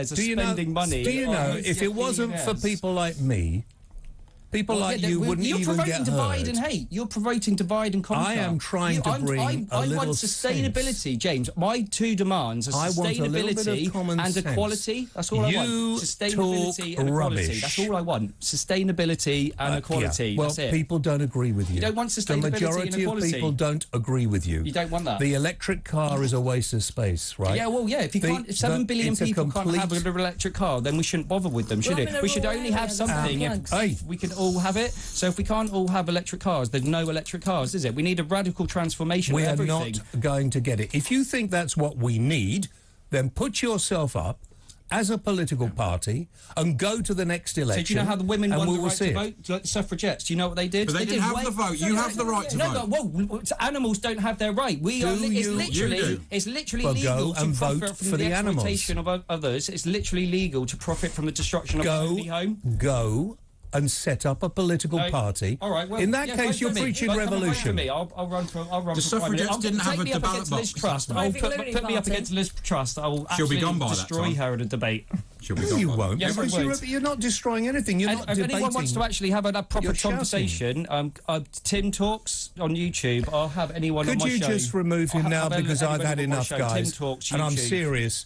billionaires are spending money. Do you know, if it wasn't for people like me, people like you wouldn't even get heard. You're promoting divide and hate. You're promoting divide and conquer. I am trying to bring a little I want sustainability, sense. James. My two demands are sustainability and equality. That's all I want. Sustainability and equality. That's all I want. Sustainability and equality. Well, that's it. people don't agree with you. You don't want sustainability and equality. The majority of people don't agree with you. You don't want that. The electric car is a waste of space, right? Yeah, well, yeah. If 7 billion people can't have an electric car, then we shouldn't bother with them, should it? We should only have something if we can all have it. So if we can't all have electric cars, there's no electric cars, is it? We need a radical transformation of everything. We are not going to get it. If you think that's what we need, then put yourself up as a political party and go to the next election. So do you know how the women won the right to vote? Like the suffragettes, do you know what they did? But they didn't have the vote. You have the right to vote. Well, animals don't have their right. It's literally legal to profit from the exploitation of others. It's literally legal to profit from the destruction of a family home. Go and set up a political party. All right, well, in that case, you're preaching revolution. I'll run for. The suffragettes didn't have a ballot box. Put me up against Liz Truss. I'll actually destroy her in a debate. No, you won't. Yes, you're not destroying anything. You're not debating. If anyone wants to actually have a proper conversation, Tim Talks on YouTube. I'll have anyone on my show. Could you just remove him now, because I've had enough, guys. Tim Talks, and I'm serious.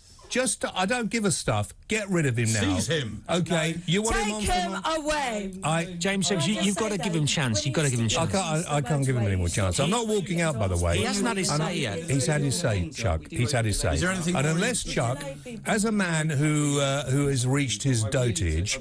I don't give a stuff. Get rid of him now. Seize him. Okay. You want Take him away. James, you've got to give him a chance. You've got to give him a chance. I can't give him any more chance. I'm not walking out, by the way. He hasn't had his say yet. He's had his say, Chuck. He's had his say. Is there anything and unless Chuck, as a man who has reached his dotage,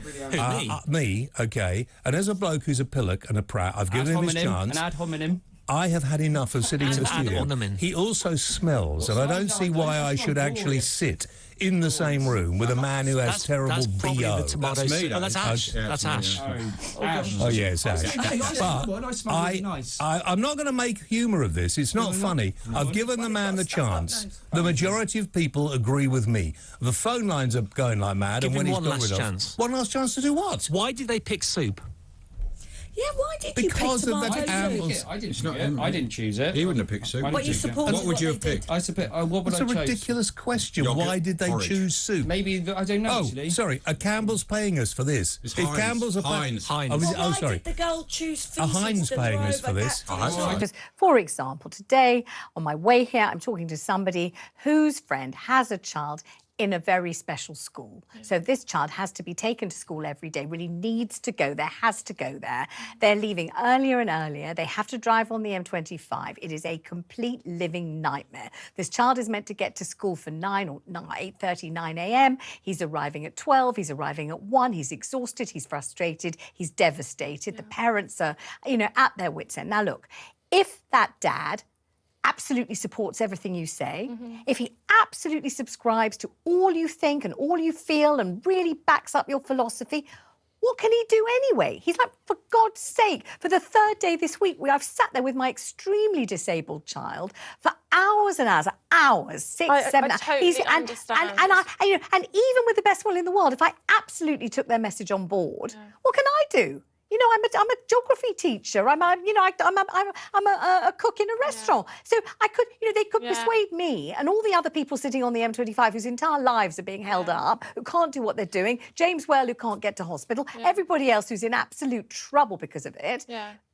me, okay, and as a bloke who's a pillock and a prat, I've given him his chance. An ad hominem. I have had enough of sitting in the studio. He also smells, and I don't see why I should actually sit in the same room with a man who has terrible BO. That's me. That's Ash. That's Ash. Oh, yeah, it's Ash. But I'm not going to make humour of this. It's not funny. I've given the man the chance. The majority of people agree with me. The phone lines are going like mad. Give and when him he's one last chance. One last chance to do what? Why did they pick soup? Yeah, why did you pick Because of the tomatoes? I didn't choose it. He wouldn't have picked soup. But you supported what would you have picked? What would I choose? It's a ridiculous question. Why did they choose soup? Maybe, I don't know, actually. Sorry, are Campbell's paying us for this? It's if Heinz. Campbell's are Heinz. Why did the girl choose feces? Are Heinz paying us for this? For example, today, on my way here, I'm talking to somebody whose friend has a child in a very special school. So this child has to be taken to school every day, really needs to go there, has to go there. They're leaving earlier and earlier. They have to drive on the M25. It is a complete living nightmare. This child is meant to get to school for 8:30, 9 a.m. He's arriving at 12. He's arriving at 1. He's exhausted. He's frustrated. He's devastated. The parents are, at their wits' end. Now, look, if that dad absolutely supports everything you say, if he absolutely subscribes to all you think and all you feel and really backs up your philosophy, what can he do anyway? He's like, for God's sake, for the third day this week, I've sat there with my extremely disabled child for hours and hours, 6, 7 hours. Totally understand. And even with the best will in the world, if I absolutely took their message on board, what can I do? I'm a geography teacher. I'm a cook in a restaurant. So I could, they could persuade me and all the other people sitting on the M25 whose entire lives are being held up, who can't do what they're doing, James Well, who can't get to hospital, everybody else who's in absolute trouble because of it,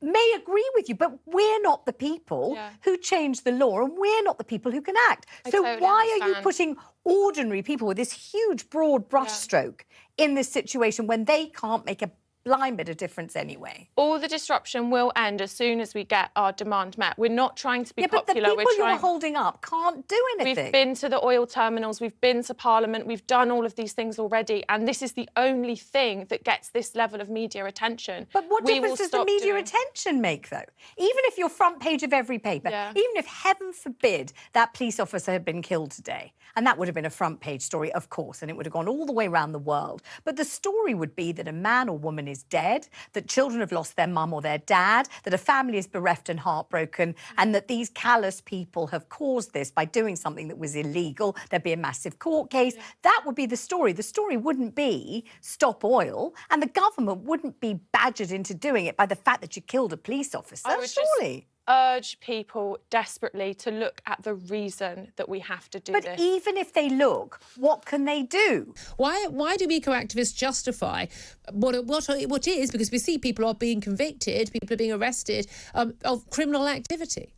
may agree with you, but we're not the people who change the law and we're not the people who can act. So why are you putting ordinary people with this huge, broad brushstroke in this situation when they can't make a blind bit of difference anyway? All the disruption will end as soon as we get our demand met. We're not trying to be popular. But the people you're holding up can't do anything. We've been to the oil terminals, we've been to Parliament, we've done all of these things already, and this is the only thing that gets this level of media attention. But what difference does the media attention make, though? Even if you're front page of every paper, even if, heaven forbid, that police officer had been killed today, and that would have been a front page story, of course, and it would have gone all the way around the world. But the story would be that a man or woman is dead, that children have lost their mum or their dad, that a family is bereft and heartbroken, and that these callous people have caused this by doing something that was illegal. There'd be a massive court case. That would be the story. The story wouldn't be stop oil, and the government wouldn't be badgered into doing it by the fact that you killed a police officer, surely. urge people desperately to look at the reason that we have to do this. But even if they look, what can they do? Why do eco-activists justify what it is? Because we see people are being convicted, people are being arrested of criminal activity.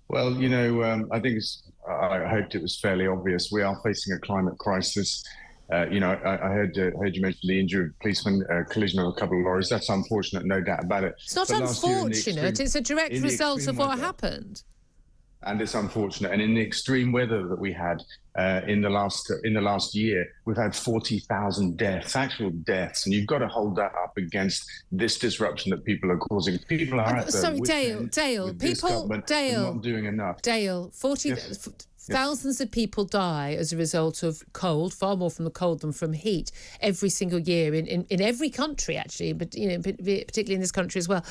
Well, you know, I think I hoped it was fairly obvious. We are facing a climate crisis. You know, I heard you mention the injury of a policeman, collision of a couple of lorries. That's unfortunate, no doubt about it. It's not unfortunate. It's a direct result of what happened. And it's unfortunate. And in the extreme weather that we had in the last year, we've had 40,000 deaths, actual deaths. And you've got to hold that up against this disruption that people are causing. People are sorry, Dale. People, Dale, not doing enough. Dale, thousands of people die as a result of cold, far more from the cold than from heat, every single year in every country, actually, but you know, particularly in this country as well.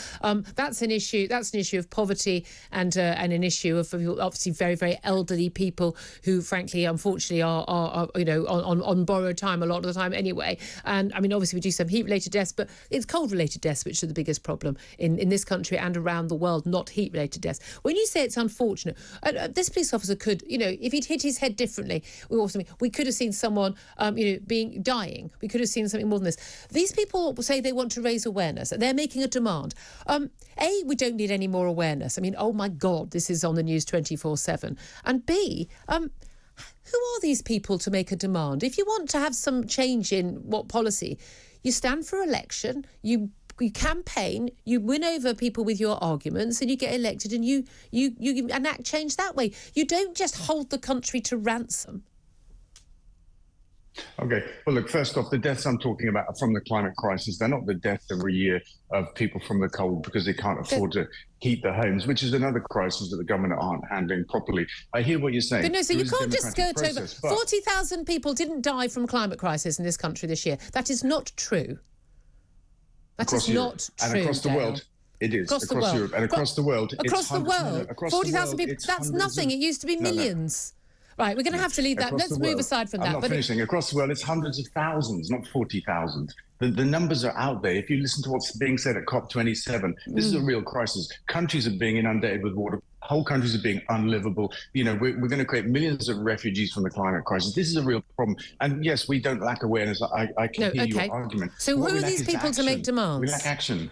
That's an issue. That's an issue of poverty and an issue of obviously very, very elderly people who, frankly, unfortunately, are you know on borrowed time a lot of the time anyway. And I mean, obviously, we do some heat-related deaths, but it's cold-related deaths which are the biggest problem in this country and around the world, not heat-related deaths. When you say it's unfortunate, this police officer could, you know, if he'd hit his head differently, we could have seen someone, you know, dying. We could have seen something more than this. These people say they want to raise awareness. They're making a demand. A, we don't need any more awareness. I mean, oh my God, this is on the news 24/7. And B, who are these people to make a demand? If you want to have some change in what policy, you stand for election, you campaign, you win over people with your arguments, and you get elected, and you enact change that way. You don't just hold the country to ransom. Okay. Well, look, first off, the deaths I'm talking about are from the climate crisis. They're not the deaths every year of people from the cold because they can't afford to heat their homes, which is another crisis that the government aren't handling properly. I hear what you're saying. But no, so you can't just skirt over. 40,000 people didn't die from climate crisis in this country this year. That is not true. That is not true. And across the world, it is. Across Europe and across the world. Across the world, 40,000 people. That's nothing. It used to be millions. Right, we're going to have to leave that. Let's move aside from that. I'm not finishing. Across the world, it's hundreds of thousands, not 40,000. The numbers are out there. If you listen to what's being said at COP27, this is a real crisis. Countries are being inundated with water. Whole countries are being unlivable. You know, we're going to create millions of refugees from the climate crisis. This is a real problem. And yes, we don't lack awareness. I can hear your argument. So who are these people to make demands? We lack action.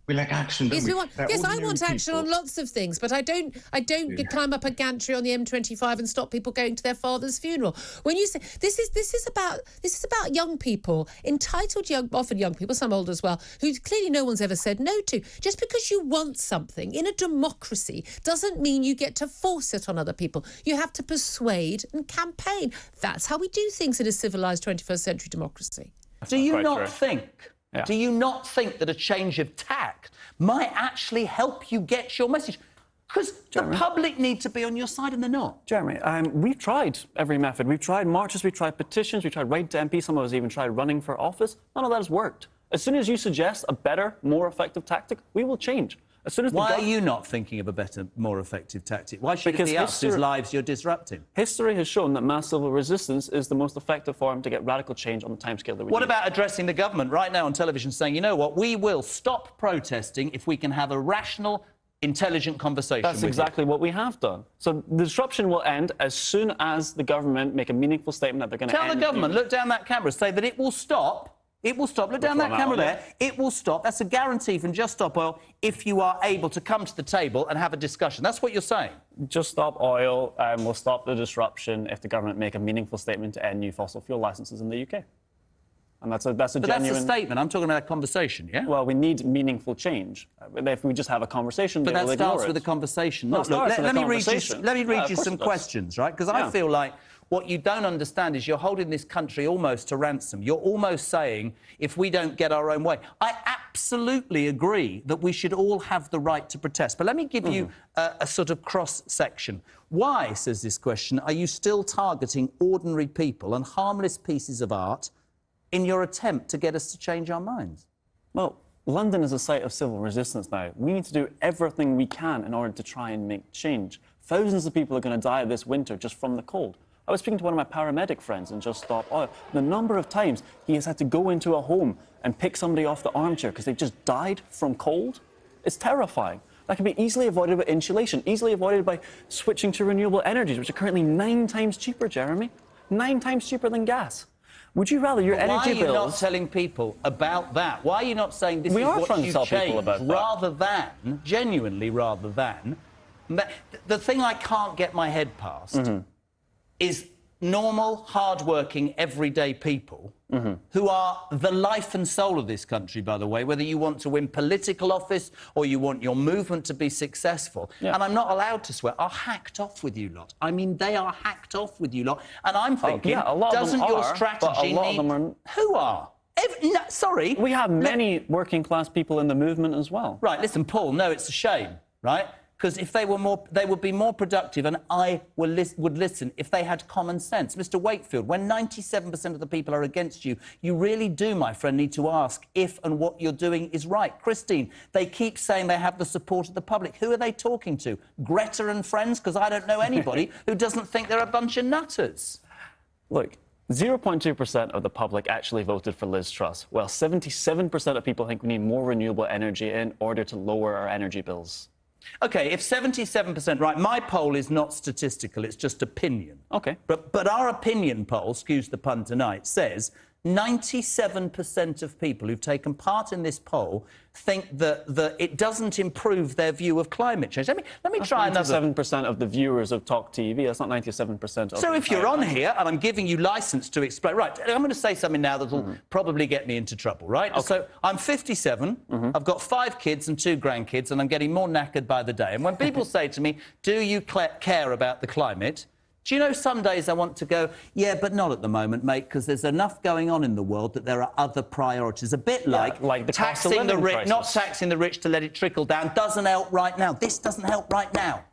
We lack action, don't we? I want action on lots of things, but I don't climb up a gantry on the M25 and stop people going to their father's funeral. When you say this is about young people, entitled often young people, some older as well, who clearly no one's ever said no to. Just because you want something in a democracy doesn't mean you get to force it on other people. You have to persuade and campaign. That's how we do things in a civilised 21st century democracy. Do you not think? Yeah. Do you not think that a change of tack might actually help you get your message? Because the public need to be on your side and they're not. Jeremy, we've tried every method. We've tried marches, we've tried petitions, we've tried writing to MP, some of us even tried running for office. None of that has worked. As soon as you suggest a better, more effective tactic, we will change. As soon as Why are you not thinking of a better, more effective tactic? Why should it be us whose lives you're disrupting? History has shown that mass civil resistance is the most effective form to get radical change on the timescale that we need. What about addressing the government right now on television saying, you know what, we will stop protesting if we can have a rational, intelligent conversation That's exactly what we have done. So the disruption will end as soon as the government make a meaningful statement that they're going to end... Tell the government, look down that camera, say that it will stop. It will stop. Look down that camera there. It will stop. That's a guarantee from Just Stop Oil if you are able to come to the table and have a discussion. That's what you're saying. Just Stop Oil will stop the disruption if the government make a meaningful statement to end new fossil fuel licences in the UK. And that's a genuine... But that's a statement. I'm talking about a conversation, yeah? Well, we need meaningful change. If we just have a conversation, but that starts with a conversation. Let me read you some questions, right? Because I feel like what you don't understand is you're holding this country almost to ransom. You're almost saying, if we don't get our own way. I absolutely agree that we should all have the right to protest. But let me give you a sort of cross-section. Why, says this question, are you still targeting ordinary people and harmless pieces of art in your attempt to get us to change our minds? Well, London is a site of civil resistance now. We need to do everything we can in order to try and make change. Thousands of people are going to die this winter just from the cold. I was speaking to one of my paramedic friends and Just Stop Oil. The number of times he has had to go into a home and pick somebody off the armchair because they've just died from cold, it's terrifying. That can be easily avoided by insulation, easily avoided by switching to renewable energies, which are currently 9 times cheaper, Jeremy. 9 times cheaper than gas. Would you rather your energy bills... Why are you not telling people about that? Why are you not saying this is what you change, rather than, genuinely rather than... The thing I can't get my head past is normal, hard-working, everyday people who are the life and soul of this country, by the way, whether you want to win political office or you want your movement to be successful, and I'm not allowed to swear, are hacked off with you lot. I mean, they are hacked off with you lot. And I'm thinking, doesn't your strategy need... Who are? No, sorry. We have many working-class people in the movement as well. Right, listen, Paul, no, it's a shame, right? Because if they were more, they would be more productive, and I would listen if they had common sense. Mr. Wakefield, when 97% of the people are against you, you really do, my friend, need to ask if and what you're doing is right. Christine, they keep saying they have the support of the public. Who are they talking to? Greta and friends? Because I don't know anybody who doesn't think they're a bunch of nutters. Look, 0.2% of the public actually voted for Liz Truss, while 77% of people think we need more renewable energy in order to lower our energy bills. OK, if 77%... Right, my poll is not statistical, it's just opinion. OK. But our opinion poll, excuse the pun tonight, says 97% of people who've taken part in this poll think that it doesn't improve their view of climate change. Let me try another... 97% of the viewers of TalkTV. That's not 97% of... So if you're on here, and I'm giving you licence to explain... Right, I'm going to say something now that'll probably get me into trouble, right? Okay. So I'm 57, I've got 5 kids and 2 grandkids, and I'm getting more knackered by the day. And when people say to me, do you care about the climate... Do you know, some days I want to go, yeah, but not at the moment, mate, because there's enough going on in the world that there are other priorities. A bit like the taxing the rich, not taxing the rich to let it trickle down, doesn't help right now. This doesn't help right now.